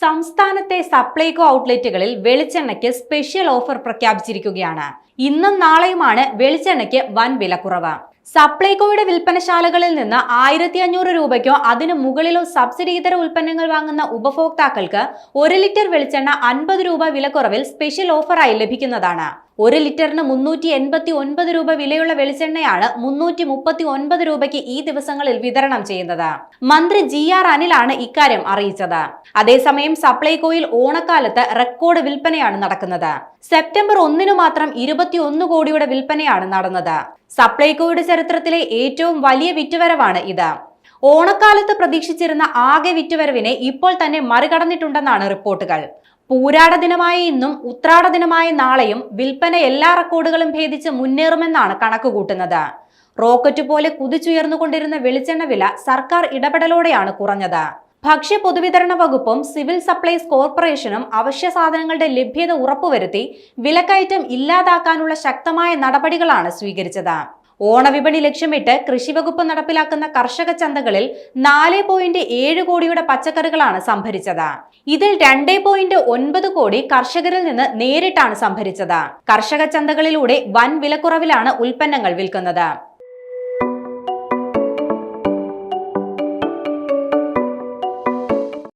സംസ്ഥാനത്തെ Supplyco ഔട്ട്ലെറ്റുകളിൽ വെളിച്ചെണ്ണയ്ക്ക് special offer പ്രഖ്യാപിച്ചിരിക്കുകയാണ്. ഇന്നും നാളെയുമാണ് വെളിച്ചെണ്ണയ്ക്ക് വൻ വിലക്കുറവ്. സപ്ലൈകോയുടെ വിൽപ്പനശാലകളിൽ നിന്ന് 1500 രൂപയ്ക്കോ അതിനു മുകളിലോ സബ്സിഡി ഇതര ഉൽപ്പന്നങ്ങൾ വാങ്ങുന്ന ഉപഭോക്താക്കൾക്ക് 1 ലിറ്റർ വെളിച്ചെണ്ണ 50 രൂപ വിലക്കുറവിൽ സ്പെഷ്യൽ ഓഫറായി ലഭിക്കുന്നതാണ്. 1 ലിറ്ററിന് 389 രൂപ വിലയുള്ള വെളിച്ചെണ്ണയാണ് 339 രൂപയ്ക്ക് ഈ ദിവസങ്ങളിൽ വിതരണം ചെയ്യുന്നത്. മന്ത്രി GR അനിലാണ് ഇക്കാര്യം അറിയിച്ചത്. അതേസമയം സപ്ലൈകോയിൽ ഓണക്കാലത്ത് റെക്കോർഡ് വിൽപ്പനയാണ് നടക്കുന്നത്. സെപ്റ്റംബർ 1 മാത്രം 21 കോടിയുടെ വിൽപ്പനയാണ് നടന്നത്. സപ്ലൈകോയുടെ ചരിത്രത്തിലെ ഏറ്റവും വലിയ വിറ്റുവരവാണ് ഇത്. ഓണക്കാലത്ത് പ്രതീക്ഷിച്ചിരുന്ന ആകെ വിറ്റുവരവിനെ ഇപ്പോൾ തന്നെ മറികടന്നിട്ടുണ്ടെന്നാണ് റിപ്പോർട്ടുകൾ. പൂരാട ദിനമായ ഇന്നും ഉത്രാട ദിനമായ നാളെയും വിൽപ്പന എല്ലാ റെക്കോർഡുകളും ഭേദിച്ച് മുന്നേറുമെന്നാണ് കണക്കുകൂട്ടുന്നത്. റോക്കറ്റ് പോലെ കുതിച്ചുയർന്നുകൊണ്ടിരുന്ന വെളിച്ചെണ്ണ വില സർക്കാർ ഇടപെടലോടെയാണ് കുറഞ്ഞത്. ഭക്ഷ്യ പൊതുവിതരണ വകുപ്പും സിവിൽ സപ്ലൈസ് കോർപ്പറേഷനും അവശ്യ സാധനങ്ങളുടെ ലഭ്യത ഉറപ്പുവരുത്തി വിലക്കയറ്റം ഇല്ലാതാക്കാനുള്ള ശക്തമായ നടപടികളാണ് സ്വീകരിച്ചത്. ഓണവിപണി ലക്ഷ്യമിട്ട് കൃഷിവകുപ്പ് നടപ്പിലാക്കുന്ന കർഷക ചന്തകളിൽ 4.7 കോടിയുടെ പച്ചക്കറികളാണ് സംഭരിച്ചത്. ഇതിൽ 2.9 കോടി കർഷകരിൽ നിന്ന് നേരിട്ടാണ് സംഭരിച്ചത്. കർഷക ചന്തകളിലൂടെ വൻ വിലക്കുറവിലാണ് ഉൽപ്പന്നങ്ങൾ വിൽക്കുന്നത്.